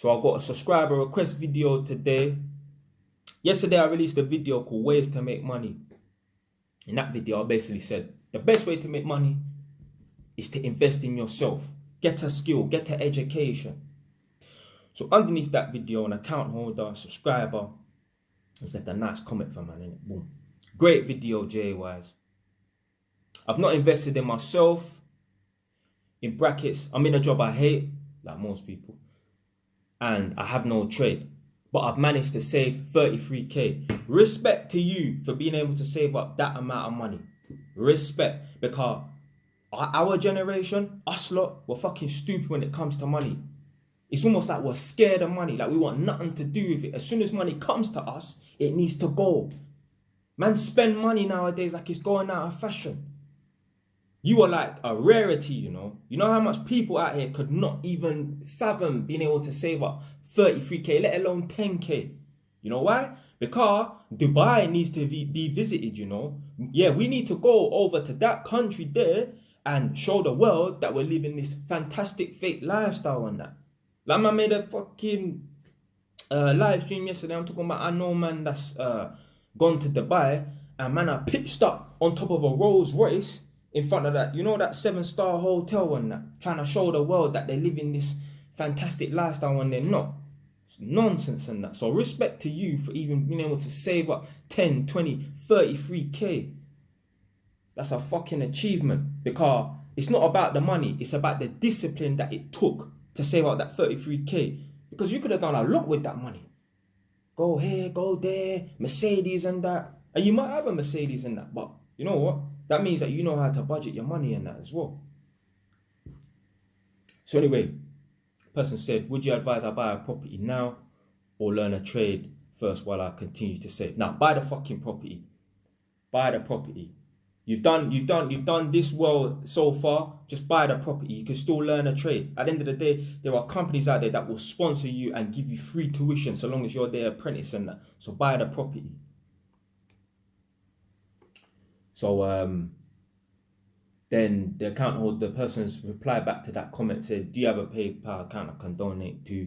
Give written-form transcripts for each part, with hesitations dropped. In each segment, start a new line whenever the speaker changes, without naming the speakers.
So I got a subscriber request video today. Yesterday I released a video called Ways to Make Money. In that video I basically said the best way to make money is to invest in yourself. Get a skill, get an education. So underneath that video, an account holder, subscriber, has left a nice comment for man, innit? Boom. Great video, J-Wise. I've not invested in myself. In brackets, I'm in a job I hate, like most people. And I have no trade. But I've managed to save 33k. Respect to you for being able to save up that amount of money. Respect. Because our generation, us lot, we're fucking stupid when it comes to money. It's almost like we're scared of money. Like we want nothing to do with it. As soon as money comes to us, it needs to go. Man spend money nowadays like it's going out of fashion. You are like a rarity, you know. You know how much people out here could not even fathom being able to save up 33k, let alone 10k. You know why? Because Dubai needs to be visited, you know. Yeah, we need to go over to that country there and show the world that we're living this fantastic fake lifestyle and that. Like I made a fucking live stream yesterday. I'm talking about I know man that's gone to Dubai and man I pitched up on top of a Rolls Royce in front of that, you know, that 7-star hotel and that, trying to show the world that they live in this fantastic lifestyle when they're not. It's nonsense and that. So respect to you for even being able to save up 10, 20, 33k. That's a fucking achievement, because it's not about the money. It's about the discipline that it took to save up that 33k. Because you could have done a lot with that money. Go here, go there, Mercedes and that. And you might have a Mercedes and that, but you know what? That means that you know how to budget your money and that as well. So anyway, person said, would you advise I buy a property now or learn a trade first while I continue to save? Now, buy the fucking property. Buy the property. You've done this well so far. Just buy the property. You can still learn a trade. At the end of the day, there are companies out there that will sponsor you and give you free tuition so long as you're their apprentice and that. So buy the property. So then the account holder, the person's reply back to that comment said, do you have a PayPal account I can donate to?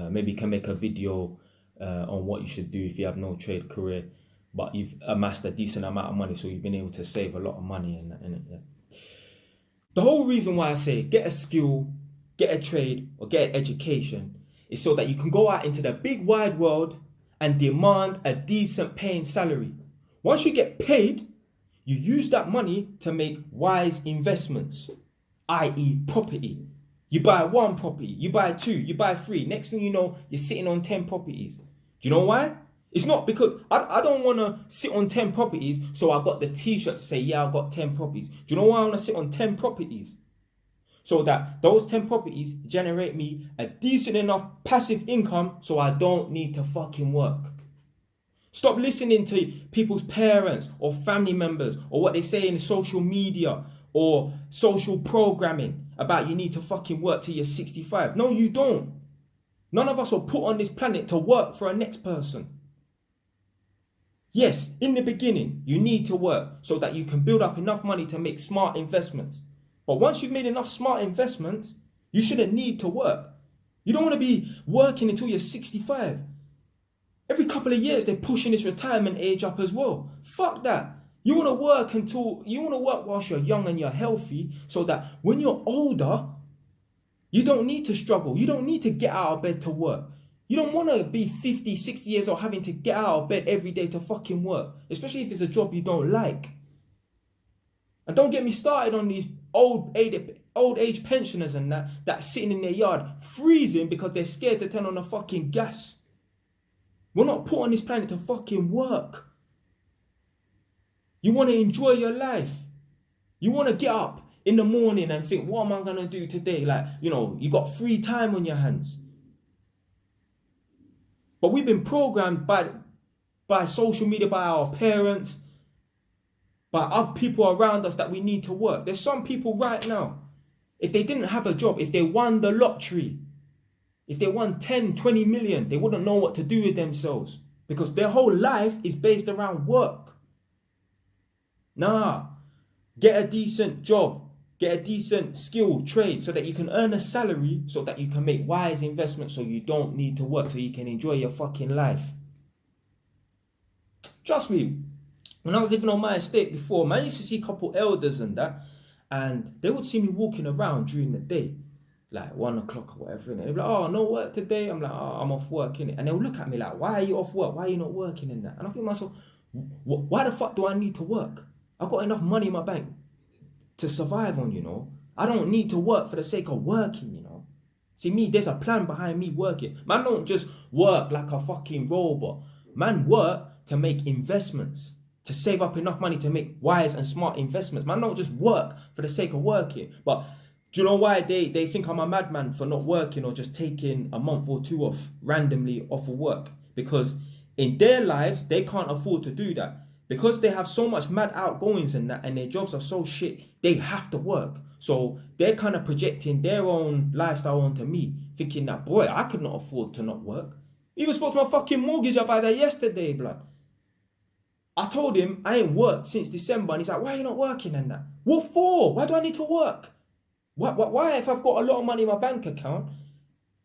Maybe can make a video on what you should do if you have no trade career, but you've amassed a decent amount of money, so you've been able to save a lot of money and that, yeah. The whole reason why I say get a skill, get a trade, or get an education is so that you can go out into the big wide world and demand a decent paying salary. Once you get paid, you use that money to make wise investments, i.e. property. You buy 1 property, you buy 2, you buy 3. Next thing you know, you're sitting on 10 properties. Do you know why? It's not because I don't want to sit on 10 properties so I got the t-shirt to say, yeah, I got 10 properties. Do you know why I want to sit on 10 properties? So that those 10 properties generate me a decent enough passive income so I don't need to fucking work. Stop listening to people's parents or family members or what they say in social media or social programming about you need to fucking work till you're 65. No, you don't. None of us are put on this planet to work for a next person. Yes, in the beginning, you need to work so that you can build up enough money to make smart investments. But once you've made enough smart investments, you shouldn't need to work. You don't want to be working until you're 65. Every couple of years, they're pushing this retirement age up as well. Fuck that. You want to work whilst you're young and you're healthy so that when you're older, you don't need to struggle. You don't need to get out of bed to work. You don't want to be 50, 60 years old having to get out of bed every day to fucking work, especially if it's a job you don't like. And don't get me started on these old age pensioners and that sitting in their yard freezing because they're scared to turn on the fucking gas. We're not put on this planet to fucking work. You want to enjoy your life. You want to get up in the morning and think, what am I going to do today? Like, you know, you got free time on your hands. But we've been programmed by social media, by our parents, by other people around us that we need to work. There's some people right now, if they didn't have a job, if they won the lottery, if they won 10, 20 million, they wouldn't know what to do with themselves because their whole life is based around work. Nah, get a decent job. Get a decent skill trade so that you can earn a salary, so that you can make wise investments, so you don't need to work, so you can enjoy your fucking life. Trust me, when I was living on my estate before, man, I used to see a couple elders and that, and they would see me walking around during the day, like 1 o'clock or whatever, and they'd be like, oh, no work today. I'm like, oh, I'm off work, innit? And they'll look at me like, why are you off work? Why are you not working in that? And I think to myself, why the fuck do I need to work? I've got enough money in my bank to survive on, you know. I don't need to work for the sake of working, you know. See, me, there's a plan behind me working. Man don't just work like a fucking robot. Man work to make investments, to save up enough money to make wise and smart investments. Man don't just work for the sake of working. But do you know why they think I'm a madman for not working or just taking a month or two off randomly off of work? Because in their lives, they can't afford to do that. Because they have so much mad outgoings and that, and their jobs are so shit, they have to work. So they're kind of projecting their own lifestyle onto me, thinking that, boy, I could not afford to not work. Even spoke to my fucking mortgage advisor yesterday, blood. I told him I ain't worked since December, and he's like, why are you not working and that? What for? Why do I need to work? Why if I've got a lot of money in my bank account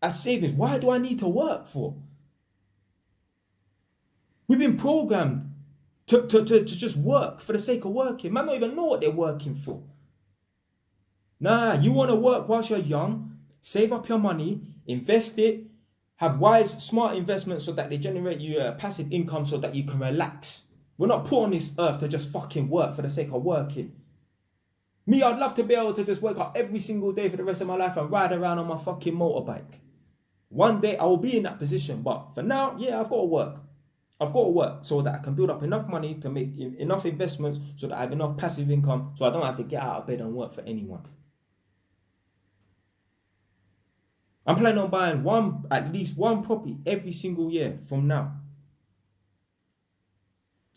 as savings, why do I need to work for? We've been programmed to just work for the sake of working. Man don't even know what they're working for. Nah, you want to work whilst you're young, save up your money, invest it, have wise, smart investments so that they generate you a passive income so that you can relax. We're not put on this earth to just fucking work for the sake of working. Me, I'd love to be able to just wake up every single day for the rest of my life and ride around on my fucking motorbike. One day I will be in that position, but for now, yeah, I've got to work. I've got to work so that I can build up enough money to make enough investments so that I have enough passive income so I don't have to get out of bed and work for anyone. I'm planning on buying at least one property every single year from now.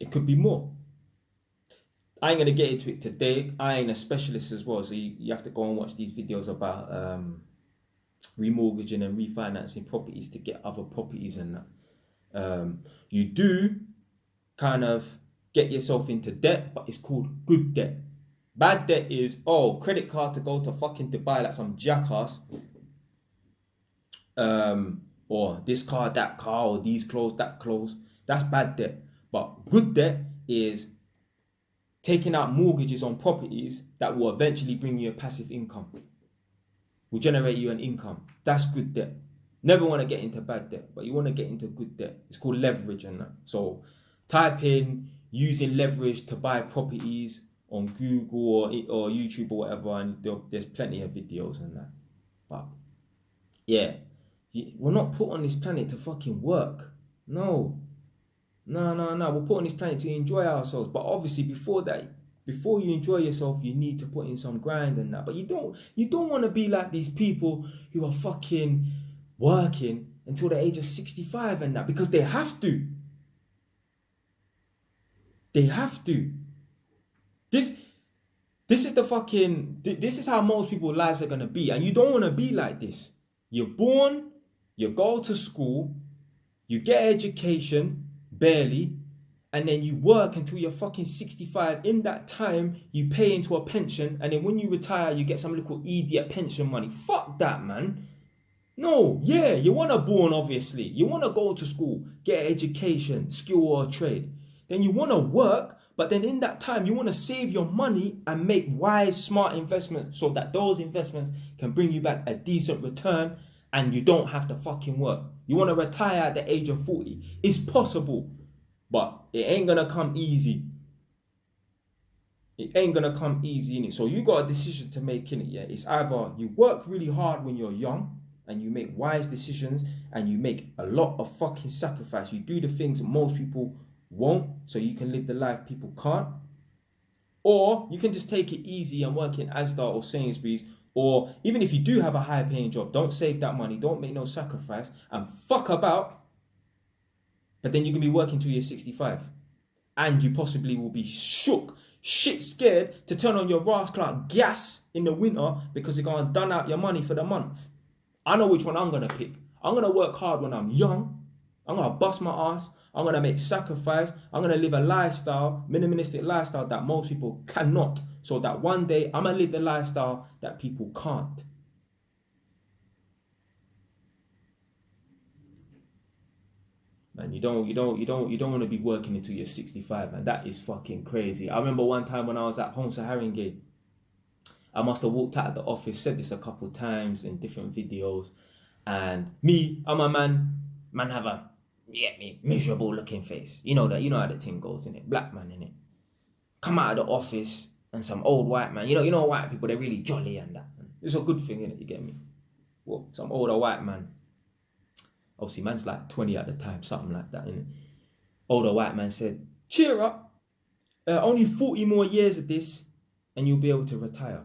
It could be more. I ain't going to get into it today. I ain't a specialist as well, so you have to go and watch these videos about remortgaging and refinancing properties to get other properties and that. You do kind of get yourself into debt, but it's called good debt. Bad debt is, credit card to go to fucking Dubai like some jackass. Or this car, that car, or these clothes, that clothes. That's bad debt. But good debt is taking out mortgages on properties that will eventually bring you a passive income, will generate you an income. That's good debt. Never want to get into bad debt, but you want to get into good debt. It's called leverage and that. So type in using leverage to buy properties on Google or YouTube or whatever, and there's plenty of videos and that. But yeah, we're not put on this planet to fucking work. No. We're put on this planet to enjoy ourselves. But obviously before you enjoy yourself, you need to put in some grind and that. But you don't want to be like these people who are fucking working until the age of 65 and that, because they have to. They have to. This is how most people's lives are gonna be, and you don't want to be like this. You're born, you go to school, you get education, barely, and then you work until you're fucking 65. In that time, you pay into a pension, and then when you retire, you get some little idiot pension money. Fuck that, man. No, yeah, you want to born, obviously. You want to go to school, get education, skill or trade. Then you want to work, but then in that time, you want to save your money and make wise, smart investments so that those investments can bring you back a decent return and you don't have to fucking work. You want to retire at the age of 40. It's possible, but it ain't going to come easy. It ain't going to come easy, innit? So you got a decision to make, innit? Yeah, it's either you work really hard when you're young and you make wise decisions and you make a lot of fucking sacrifice. You do the things that most people won't, so you can live the life people can't. Or you can just take it easy and work in Asda or Sainsbury's, or even if you do have a high paying job, don't save that money, don't make no sacrifice and fuck about. But then you can be working till you're 65 and you possibly will be shook, shit scared to turn on your rascal gas in the winter because you're going to done out your money for the month. I know which one I'm going to pick. I'm going to work hard when I'm young I'm gonna bust my ass. I'm gonna make sacrifice. I'm gonna live a lifestyle, minimalistic lifestyle that most people cannot. So that one day I'm gonna live the lifestyle that people can't. Man, you don't want to be working until you're 65, man. That is fucking crazy. I remember one time when I was at home to Haringey, I must have walked out of the office, said this a couple of times in different videos, and me, I'm a man have a miserable looking face. You know how the thing goes, innit? Black man, innit? Come out of the office and some old white man. You know white people, they're really jolly and that. It's a good thing, innit? You get me? Well, some older white man. Obviously, man's like 20 at the time, something like that, innit? Older white man said, cheer up. Only 40 more years of this and you'll be able to retire.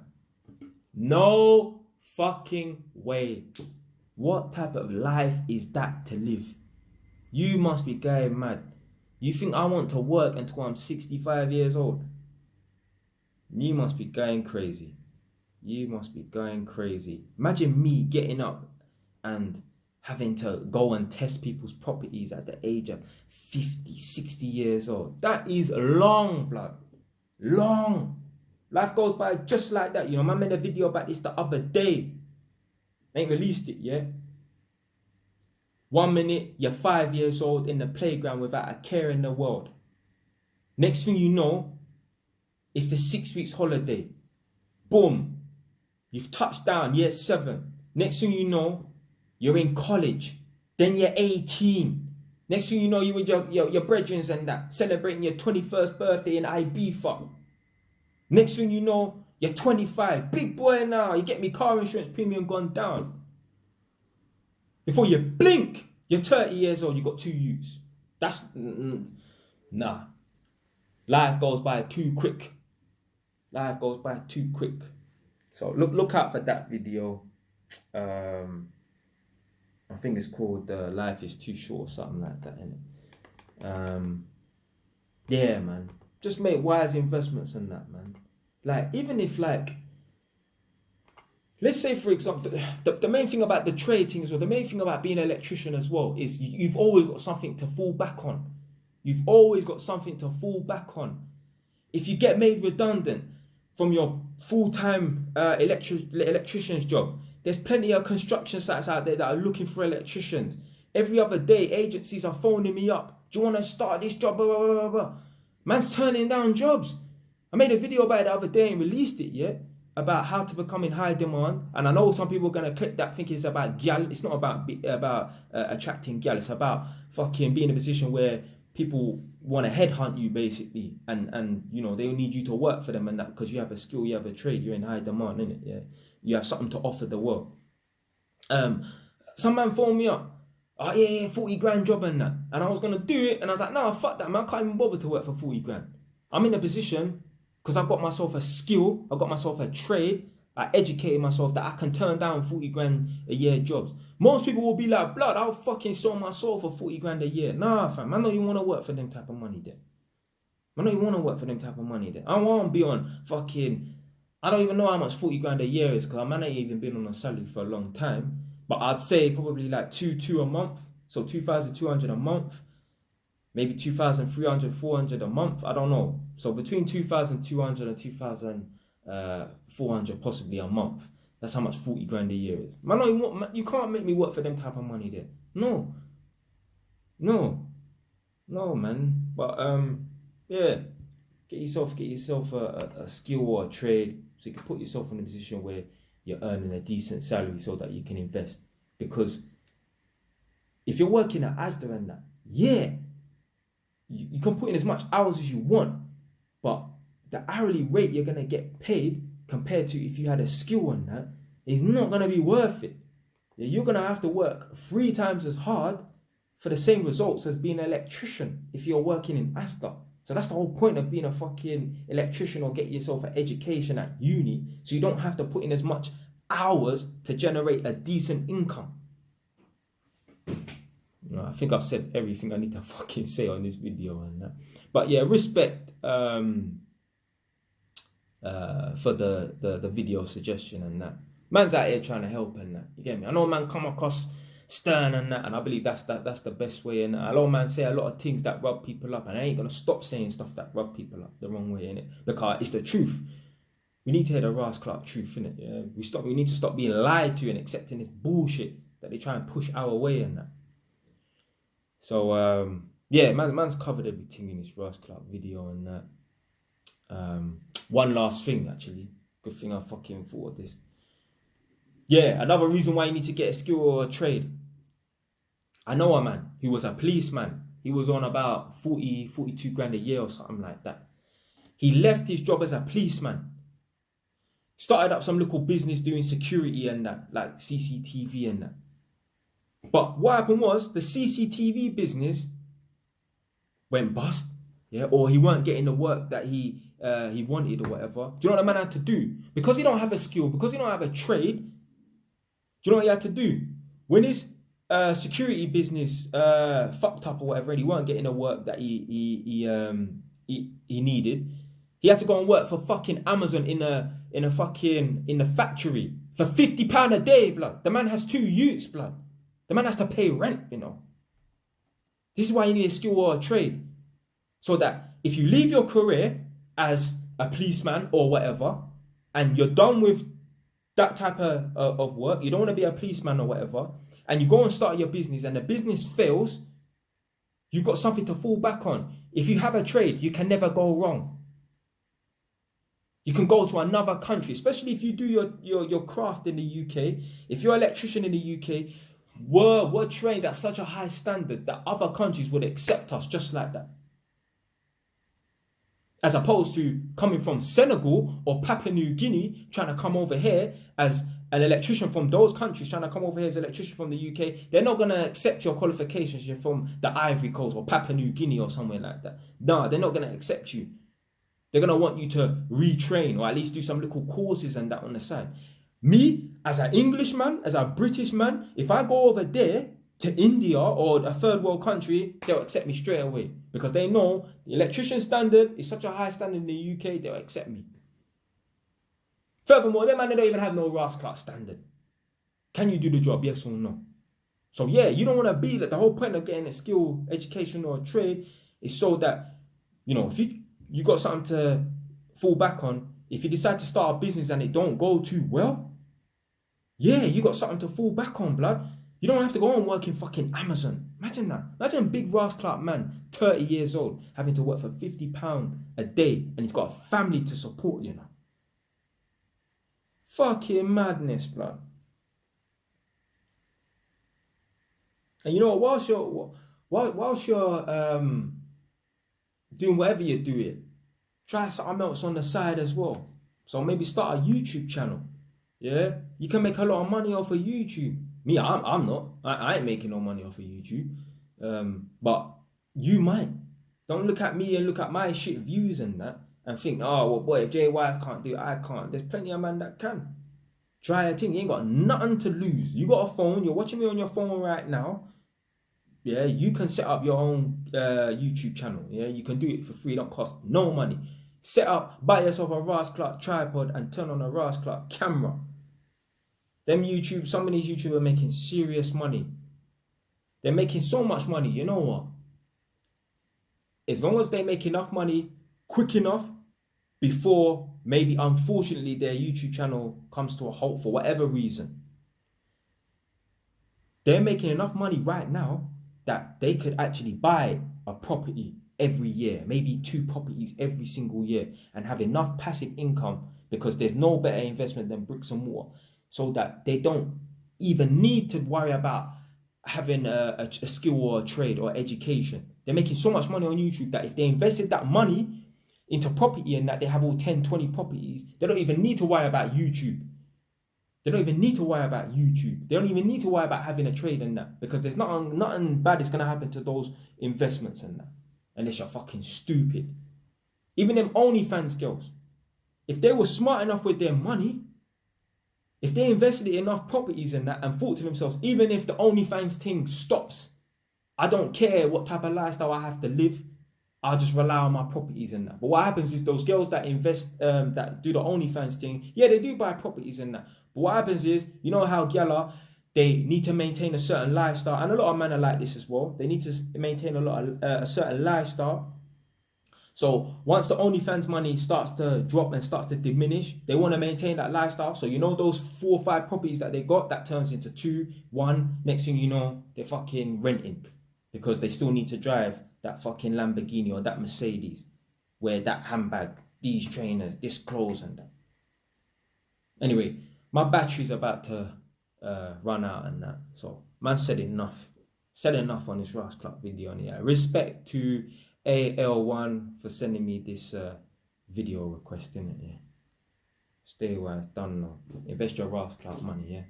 No fucking way. What type of life is that to live? You must be going mad. You think I want to work until I'm 65 years old? You must be going crazy. You must be going crazy. Imagine me getting up and having to go and test people's properties at the age of 50, 60 years old. That is long, blood. Long. Life goes by just like that. You know, I made a video about this the other day. Ain't released it yet. 1 minute, you're 5 years old in the playground without a care in the world. Next thing you know, it's the 6 weeks holiday. Boom. You've touched down, year 7. Next thing you know, you're in college. Then you're 18. Next thing you know, you with your brethren and that, celebrating your 21st birthday in Ibiza. Next thing you know, you're 25. Big boy now. You get me car insurance premium gone down. Before you blink, you're 30 years old. You got 2 youths. That's nah. Life goes by too quick. Life goes by too quick. So look out for that video. I think it's called Life is Too Short or something like that, innit? Yeah, man. Just make wise investments in that, man. Like, even if, like, let's say, for example, the main thing about the trade things, or the main thing about being an electrician as well, is you've always got something to fall back on. You've always got something to fall back on. If you get made redundant from your full-time electrician's job, there's plenty of construction sites out there that are looking for electricians. Every other day, agencies are phoning me up. Do you want to start this job? Blah, blah, blah, blah. Man's turning down jobs. I made a video about it the other day and released it, yeah? About how to become in high demand. And I know some people are going to click that thinking it's about gal. It's not about attracting gal. It's about fucking being in a position where people want to headhunt you, basically. And you know, they need you to work for them and that, because you have a skill, you have a trade, you're in high demand, innit? Yeah? You have something to offer the world. Some man phoned me up. Oh yeah, 40 grand job and that. And I was going to do it. And I was like, nah, fuck that, man. I can't even bother to work for 40 grand. I'm in a position, because I've got myself a skill, I've got myself a trade, I educated myself that I can turn down 40 grand a year jobs. Most people will be like, blood, I'll fucking sell my soul for 40 grand a year. Nah, fam, I know you want to work for them type of money there. I know you want to work for them type of money there. I want to be on fucking, I don't even know how much 40 grand a year is, because I might not even been on a salary for a long time. But I'd say probably like two a month. So 2,200 a month. Maybe 2,300, 400 a month. I don't know. So between 2,200 and 2,400 possibly a month. That's how much 40 grand a year is. Man, you can't make me work for them type of money there. No, man. But yeah, get yourself a skill or a trade, so you can put yourself in a position where you're earning a decent salary, so that you can invest. Because if you're working at Asda and that, yeah, you can put in as much hours as you want, but the hourly rate you're going to get paid compared to if you had a skill on that is not going to be worth it. You're going to have to work 3 times as hard for the same results as being an electrician if you're working in Asda. So that's the whole point of being a fucking electrician, or get yourself an education at uni, so you don't have to put in as much hours to generate a decent income. No, I think I've said everything I need to fucking say on this video and that. But yeah, respect for the video suggestion and that. Man's out here trying to help and that. You get me? I know man come across stern and that, and I believe that's the best way. And a lot of man say a lot of things that rub people up, and I ain't gonna stop saying stuff that rub people up the wrong way, innit? Because it's the truth. We need to hear the Ras Clark truth, innit? Yeah? We need to stop being lied to and accepting this bullshit that they try and push our way and that. So yeah, man's covered everything in this Ras Clark video and that. One last thing, actually. Good thing I fucking thought of this. Yeah, another reason why you need to get a skill or a trade. I know a man who was a policeman. He was on about 42 grand a year or something like that. He left his job as a policeman. Started up some little business doing security and that, like CCTV and that. But what happened was the CCTV business went bust, yeah, or he weren't getting the work that he wanted or whatever. Do you know what the man had to do? Because he don't have a skill, because he don't have a trade, do you know what he had to do? When his security business fucked up or whatever, and he weren't getting the work that he needed, he had to go and work for fucking Amazon in the factory for £50 a day, blood. The man has 2 youths, blood. The man has to pay rent, you know. This is why you need a skill or a trade. So that if you leave your career as a policeman or whatever, and you're done with that type of work, you don't want to be a policeman or whatever, and you go and start your business and the business fails, you've got something to fall back on. If you have a trade, you can never go wrong. You can go to another country, especially if you do your craft in the UK. If you're an electrician in the UK, we're trained at such a high standard that other countries would accept us just like that. As opposed to coming from Senegal or Papua New Guinea, trying to come over here as an electrician from those countries, trying to come over here as an electrician from the UK. They're not going to accept your qualifications. You're from the Ivory Coast or Papua New Guinea or somewhere like that. No, they're not going to accept you. They're going to want you to retrain or at least do some little courses and that on the side. Me, as an Englishman, as a British man, if I go over there to India or a third world country, they'll accept me straight away. Because they know the electrician standard is such a high standard in the UK, they'll accept me. Furthermore, them man, they don't even have no Ras Clark standard. Can you do the job, yes or no? So yeah, you don't want to be like, the whole point of getting a skill, education or a trade is so that, you know, if you got something to fall back on. If you decide to start a business and it don't go too well, yeah, you got something to fall back on, blood. You don't have to go and work in fucking Amazon. Imagine that. Imagine a big Ras Clark man, 30 years old, having to work for £50 a day and he's got a family to support, you know. Fucking madness, blood. And you know, whilst you're doing whatever you're doing, try something else on the side as well. So maybe start a YouTube channel. Yeah, you can make a lot of money off of YouTube. Me, I'm not. I ain't making no money off of YouTube. But you might. Don't look at me and look at my shit views and that and think, oh well, boy, if JY can't do it, I can't. There's plenty of man that can. Try a thing. You ain't got nothing to lose. You got a phone. You're watching me on your phone right now. Yeah, you can set up your own YouTube channel. Yeah, you can do it for free. Don't cost no money. Set up, buy yourself a Ras Clark tripod and turn on a Ras Clark camera. Some of these YouTubers are making serious money. They're making so much money. You know what? As long as they make enough money quick enough before maybe unfortunately their YouTube channel comes to a halt for whatever reason, they're making enough money right now that they could actually buy a property every year, maybe 2 properties every single year, and have enough passive income, because there's no better investment than bricks and mortar, so that they don't even need to worry about having a skill or a trade or education. They're making so much money on YouTube that if they invested that money into property and that they have all 10, 20 properties, they don't even need to worry about YouTube. They don't even need to worry about YouTube. They don't even need to worry about having a trade and that, because there's nothing bad is going to happen to those investments and that, unless you're fucking stupid. Even them OnlyFans girls, if they were smart enough with their money, if they invested in enough properties and that and thought to themselves, even if the OnlyFans thing stops, I don't care what type of lifestyle I have to live, I'll just rely on my properties and that. But what happens is those girls that invest, that do the OnlyFans thing, yeah, they do buy properties and that. But what happens is, you know how gyal are, they need to maintain a certain lifestyle, and a lot of men are like this as well. They need to maintain a certain lifestyle. So once the OnlyFans money starts to drop and starts to diminish, they want to maintain that lifestyle. So you know those 4 or 5 properties that they got, that turns into 2, 1. Next thing you know, they're fucking renting because they still need to drive that fucking Lamborghini or that Mercedes, wear that handbag, these trainers, this clothes and that. Anyway, my battery's about to run out and that. So man said enough. Said enough on this Ross Club video. And yeah, respect to AL1 for sending me this video request, innit? Yeah. Stay wise, done now. Invest your Ross Club money, yeah.